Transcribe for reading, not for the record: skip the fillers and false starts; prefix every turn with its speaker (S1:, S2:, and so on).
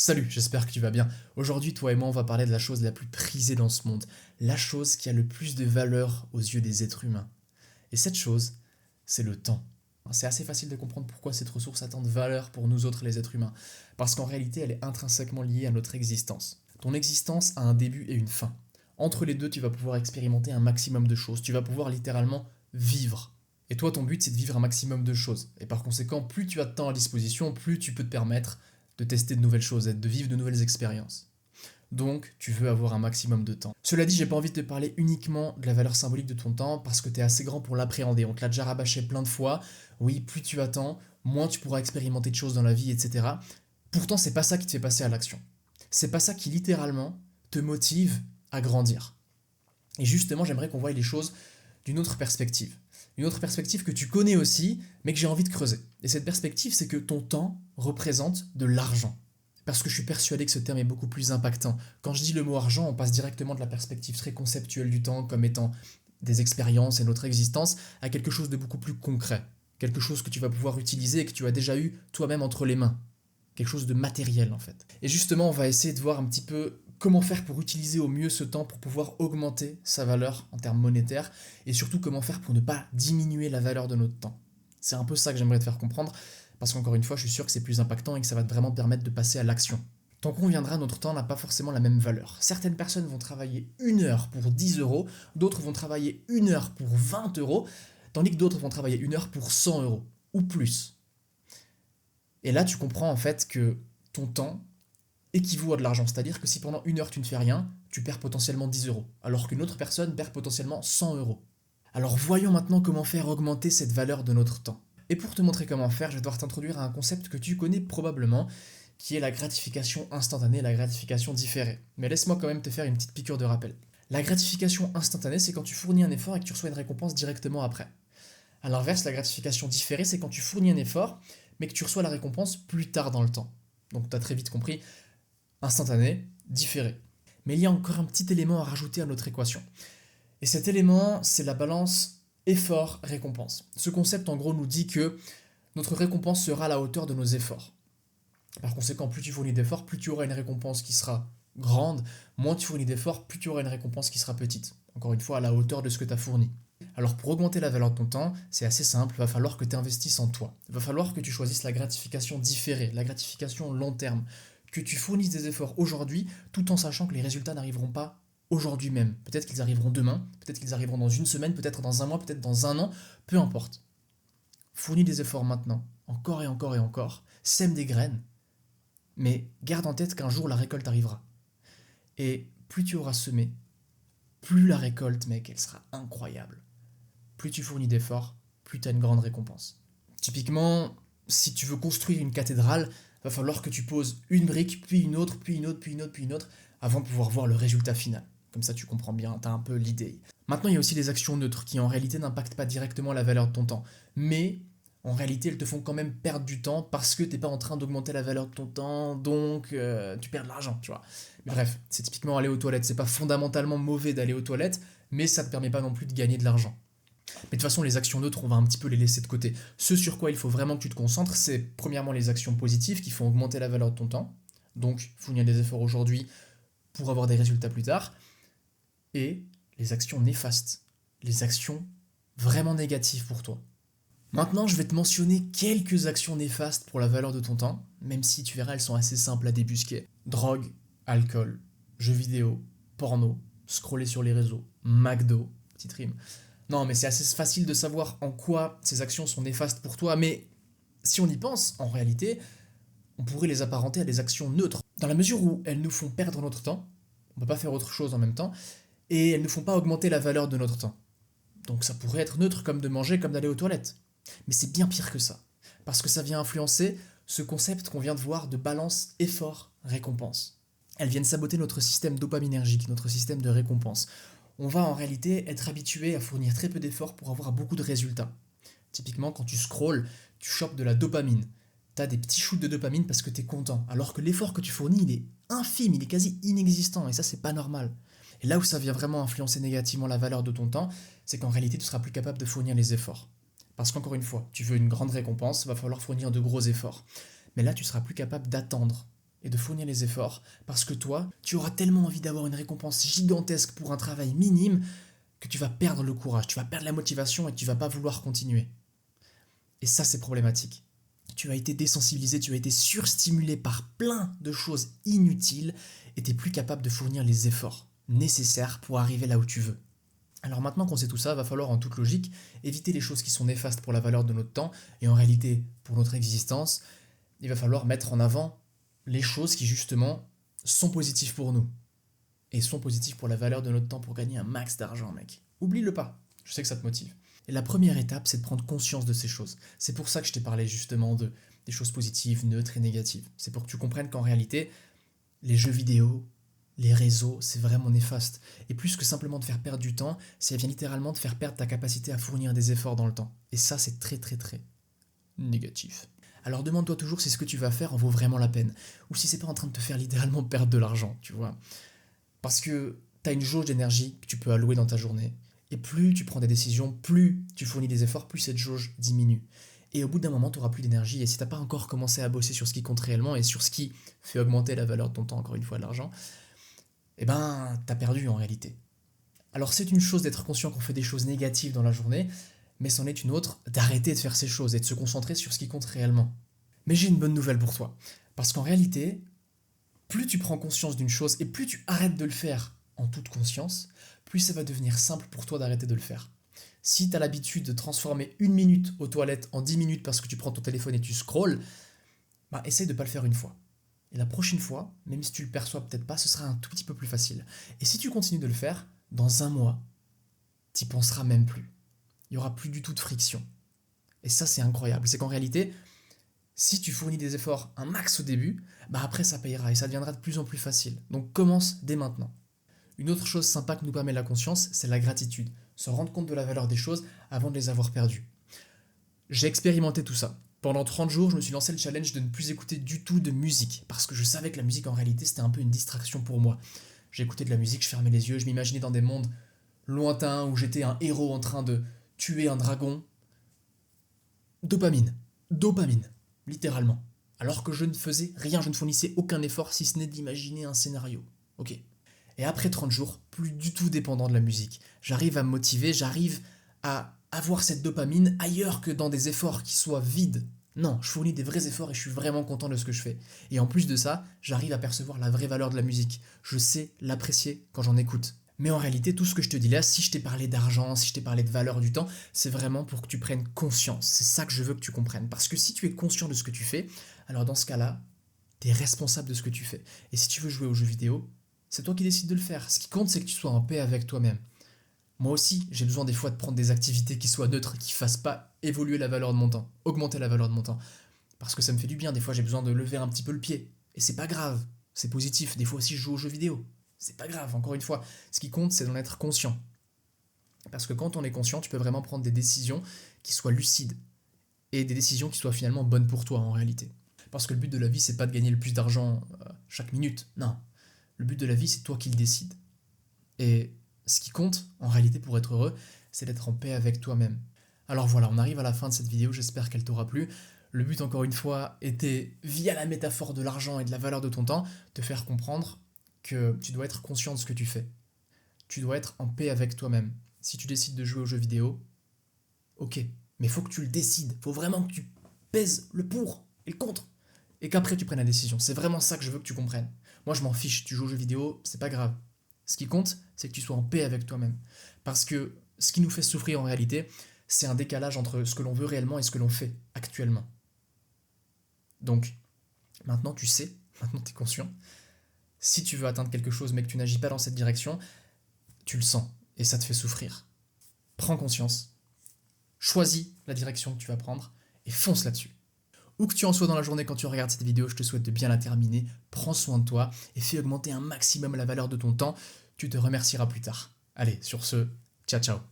S1: Salut, j'espère que tu vas bien. Aujourd'hui, toi et moi, on va parler de la chose la plus prisée dans ce monde, la chose qui a le plus de valeur aux yeux des êtres humains. Et cette chose, c'est le temps. C'est assez facile de comprendre pourquoi cette ressource a tant de valeur pour nous autres les êtres humains, parce qu'en réalité, elle est intrinsèquement liée à notre existence. Ton existence a un début et une fin. Entre les deux, tu vas pouvoir expérimenter un maximum de choses, tu vas pouvoir littéralement vivre. Et toi, ton but, c'est de vivre un maximum de choses. Et par conséquent, plus tu as de temps à disposition, plus tu peux te permettre de tester de nouvelles choses, de vivre de nouvelles expériences. Donc, tu veux avoir un maximum de temps. Cela dit, j'ai pas envie de te parler uniquement de la valeur symbolique de ton temps parce que tu es assez grand pour l'appréhender. On te l'a déjà rabâché plein de fois. Oui, plus tu attends, moins tu pourras expérimenter de choses dans la vie, etc. Pourtant, c'est pas ça qui te fait passer à l'action. C'est pas ça qui littéralement te motive à grandir. Et justement, j'aimerais qu'on voie les choses d'une autre perspective. Une autre perspective que tu connais aussi, mais que j'ai envie de creuser. Et cette perspective, c'est que ton temps représente de l'argent. Parce que je suis persuadé que ce terme est beaucoup plus impactant. Quand je dis le mot argent, on passe directement de la perspective très conceptuelle du temps comme étant des expériences et notre existence à quelque chose de beaucoup plus concret. Quelque chose que tu vas pouvoir utiliser et que tu as déjà eu toi-même entre les mains. Quelque chose de matériel en fait. Et justement, on va essayer de voir un petit peu comment faire pour utiliser au mieux ce temps pour pouvoir augmenter sa valeur en termes monétaires et surtout comment faire pour ne pas diminuer la valeur de notre temps. C'est un peu ça que j'aimerais te faire comprendre parce qu'encore une fois, je suis sûr que c'est plus impactant et que ça va vraiment te permettre de passer à l'action. Tant qu'on viendra, notre temps n'a pas forcément la même valeur. Certaines personnes vont travailler 1 heure pour 10 euros, d'autres vont travailler 1 heure pour 20 euros, tandis que d'autres vont travailler 1 heure pour 100 euros ou plus. Et là, tu comprends en fait que ton temps équivaut à de l'argent. C'est-à-dire que si pendant 1 heure tu ne fais rien, tu perds potentiellement 10 euros, alors qu'une autre personne perd potentiellement 100 euros. Alors voyons maintenant comment faire augmenter cette valeur de notre temps. Et pour te montrer comment faire, je vais devoir t'introduire à un concept que tu connais probablement, qui est la gratification instantanée, la gratification différée. Mais laisse-moi quand même te faire une petite piqûre de rappel. La gratification instantanée, c'est quand tu fournis un effort et que tu reçois une récompense directement après. A l'inverse, la gratification différée, c'est quand tu fournis un effort, mais que tu reçois la récompense plus tard dans le temps. Donc tu as très vite compris, instantané, différé. Mais il y a encore un petit élément à rajouter à notre équation. Et cet élément, c'est la balance effort-récompense. Ce concept, en gros, nous dit que notre récompense sera à la hauteur de nos efforts. Par conséquent, plus tu fournis d'efforts, plus tu auras une récompense qui sera grande, moins tu fournis d'efforts, plus tu auras une récompense qui sera petite. Encore une fois, à la hauteur de ce que tu as fourni. Alors pour augmenter la valeur de ton temps, c'est assez simple, il va falloir que tu investisses en toi. Il va falloir que tu choisisses la gratification différée, la gratification long terme. Que tu fournisses des efforts aujourd'hui, tout en sachant que les résultats n'arriveront pas aujourd'hui même. Peut-être qu'ils arriveront demain, peut-être qu'ils arriveront dans une semaine, peut-être dans un mois, peut-être dans un an, peu importe. Fournis des efforts maintenant, encore et encore et encore, sème des graines, mais garde en tête qu'un jour la récolte arrivera. Et plus tu auras semé, plus la récolte, mec, elle sera incroyable. Plus tu fournis d'efforts, plus tu as une grande récompense. Typiquement, si tu veux construire une cathédrale, va falloir que tu poses une brique, puis une autre, puis une autre, puis une autre, puis une autre, avant de pouvoir voir le résultat final. Comme ça, tu comprends bien, tu as un peu l'idée. Maintenant, il y a aussi les actions neutres qui, en réalité, n'impactent pas directement la valeur de ton temps. Mais, en réalité, elles te font quand même perdre du temps parce que tu n'es pas en train d'augmenter la valeur de ton temps, donc tu perds de l'argent, tu vois. Mais bref, c'est typiquement aller aux toilettes. C'est pas fondamentalement mauvais d'aller aux toilettes, mais ça ne te permet pas non plus de gagner de l'argent. Mais de toute façon, les actions neutres, on va un petit peu les laisser de côté. Ce sur quoi il faut vraiment que tu te concentres, c'est premièrement les actions positives qui font augmenter la valeur de ton temps. Donc, fournir des efforts aujourd'hui pour avoir des résultats plus tard. Et les actions néfastes. Les actions vraiment négatives pour toi. Maintenant, je vais te mentionner quelques actions néfastes pour la valeur de ton temps, même si tu verras, elles sont assez simples à débusquer. Drogue, alcool, jeux vidéo, porno, scroller sur les réseaux, McDo, petite rime. Non, mais c'est assez facile de savoir en quoi ces actions sont néfastes pour toi, mais si on y pense, en réalité, on pourrait les apparenter à des actions neutres, dans la mesure où elles nous font perdre notre temps, on ne peut pas faire autre chose en même temps, et elles ne font pas augmenter la valeur de notre temps. Donc ça pourrait être neutre comme de manger, comme d'aller aux toilettes. Mais c'est bien pire que ça, parce que ça vient influencer ce concept qu'on vient de voir de balance effort-récompense. Elles viennent saboter notre système dopaminergique, notre système de récompense. On va en réalité être habitué à fournir très peu d'efforts pour avoir beaucoup de résultats. Typiquement, quand tu scrolles, tu chopes de la dopamine. Tu as des petits shoots de dopamine parce que tu es content, alors que l'effort que tu fournis, il est infime, il est quasi inexistant, et ça, c'est pas normal. Et là où ça vient vraiment influencer négativement la valeur de ton temps, c'est qu'en réalité, tu seras plus capable de fournir les efforts. Parce qu'encore une fois, tu veux une grande récompense, il va falloir fournir de gros efforts. Mais là, tu seras plus capable d'attendre et de fournir les efforts, parce que toi, tu auras tellement envie d'avoir une récompense gigantesque pour un travail minime que tu vas perdre le courage, tu vas perdre la motivation et tu vas pas vouloir continuer. Et ça, c'est problématique. Tu as été désensibilisé, tu as été surstimulé par plein de choses inutiles et tu n'es plus capable de fournir les efforts nécessaires pour arriver là où tu veux. Alors maintenant qu'on sait tout ça, va falloir en toute logique éviter les choses qui sont néfastes pour la valeur de notre temps et en réalité pour notre existence. Il va falloir mettre en avant les choses qui justement sont positives pour nous et sont positives pour la valeur de notre temps pour gagner un max d'argent, mec. Oublie-le pas, je sais que ça te motive. Et la première étape, c'est de prendre conscience de ces choses. C'est pour ça que je t'ai parlé justement des choses positives, neutres et négatives. C'est pour que tu comprennes qu'en réalité, les jeux vidéo, les réseaux, c'est vraiment néfaste. Et plus que simplement de faire perdre du temps, ça vient littéralement de faire perdre ta capacité à fournir des efforts dans le temps. Et ça, c'est très très très négatif. Alors demande-toi toujours si ce que tu vas faire en vaut vraiment la peine. Ou si c'est pas en train de te faire littéralement perdre de l'argent, tu vois. Parce que tu as une jauge d'énergie que tu peux allouer dans ta journée. Et plus tu prends des décisions, plus tu fournis des efforts, plus cette jauge diminue. Et au bout d'un moment, tu n'auras plus d'énergie. Et si tu n'as pas encore commencé à bosser sur ce qui compte réellement et sur ce qui fait augmenter la valeur de ton temps, encore une fois, de l'argent, eh ben, tu as perdu en réalité. Alors c'est une chose d'être conscient qu'on fait des choses négatives dans la journée, mais c'en est une autre d'arrêter de faire ces choses et de se concentrer sur ce qui compte réellement. Mais j'ai une bonne nouvelle pour toi. Parce qu'en réalité, plus tu prends conscience d'une chose et plus tu arrêtes de le faire en toute conscience, plus ça va devenir simple pour toi d'arrêter de le faire. Si tu as l'habitude de transformer 1 minute aux toilettes en 10 minutes parce que tu prends ton téléphone et tu scrolles, bah essaye de ne pas le faire une fois. Et la prochaine fois, même si tu le perçois peut-être pas, ce sera un tout petit peu plus facile. Et si tu continues de le faire, dans un mois, tu n'y penseras même plus. Il n'y aura plus du tout de friction. Et ça, c'est incroyable. C'est qu'en réalité, si tu fournis des efforts un max au début, bah après ça payera et ça deviendra de plus en plus facile. Donc commence dès maintenant. Une autre chose sympa que nous permet la conscience, c'est la gratitude. Se rendre compte de la valeur des choses avant de les avoir perdues. J'ai expérimenté tout ça. Pendant 30 jours, je me suis lancé le challenge de ne plus écouter du tout de musique, parce que je savais que la musique en réalité c'était un peu une distraction pour moi. J'écoutais de la musique, je fermais les yeux, je m'imaginais dans des mondes lointains où j'étais un héros en train de tuer un dragon. Dopamine. Dopamine. Littéralement. Alors que je ne faisais rien, je ne fournissais aucun effort si ce n'est d'imaginer un scénario. Ok. Et après 30 jours, plus du tout dépendant de la musique. J'arrive à me motiver, j'arrive à avoir cette dopamine ailleurs que dans des efforts qui soient vides. Non, je fournis des vrais efforts et je suis vraiment content de ce que je fais. Et en plus de ça, j'arrive à percevoir la vraie valeur de la musique. Je sais l'apprécier quand j'en écoute. Mais en réalité, tout ce que je te dis là, si je t'ai parlé d'argent, si je t'ai parlé de valeur du temps, c'est vraiment pour que tu prennes conscience. C'est ça que je veux que tu comprennes. Parce que si tu es conscient de ce que tu fais, alors dans ce cas-là, tu es responsable de ce que tu fais. Et si tu veux jouer aux jeux vidéo, c'est toi qui décides de le faire. Ce qui compte, c'est que tu sois en paix avec toi-même. Moi aussi, j'ai besoin des fois de prendre des activités qui soient neutres, qui ne fassent pas évoluer la valeur de mon temps, augmenter la valeur de mon temps. Parce que ça me fait du bien, des fois j'ai besoin de lever un petit peu le pied. Et c'est pas grave, c'est positif. Des fois aussi je joue aux jeux vidéo. C'est pas grave, encore une fois. Ce qui compte, c'est d'en être conscient. Parce que quand on est conscient, tu peux vraiment prendre des décisions qui soient lucides. Et des décisions qui soient finalement bonnes pour toi en réalité. Parce que le but de la vie, c'est pas de gagner le plus d'argent chaque minute. Non. Le but de la vie, c'est toi qui le décides. Et ce qui compte, en réalité, pour être heureux, c'est d'être en paix avec toi-même. Alors voilà, on arrive à la fin de cette vidéo, j'espère qu'elle t'aura plu. Le but, encore une fois, était, via la métaphore de l'argent et de la valeur de ton temps, te faire comprendre que tu dois être conscient de ce que tu fais. Tu dois être en paix avec toi-même. Si tu décides de jouer aux jeux vidéo, ok, mais il faut que tu le décides. Il faut vraiment que tu pèses le pour et le contre. Et qu'après tu prennes la décision. C'est vraiment ça que je veux que tu comprennes. Moi, je m'en fiche. Tu joues aux jeux vidéo, c'est pas grave. Ce qui compte, c'est que tu sois en paix avec toi-même. Parce que ce qui nous fait souffrir en réalité, c'est un décalage entre ce que l'on veut réellement et ce que l'on fait actuellement. Donc, maintenant tu sais, maintenant tu es conscient. Si tu veux atteindre quelque chose mais que tu n'agis pas dans cette direction, tu le sens et ça te fait souffrir. Prends conscience, choisis la direction que tu vas prendre et fonce là-dessus. Où que tu en sois dans la journée quand tu regardes cette vidéo, je te souhaite de bien la terminer. Prends soin de toi et fais augmenter un maximum la valeur de ton temps. Tu te remercieras plus tard. Allez, sur ce, ciao ciao.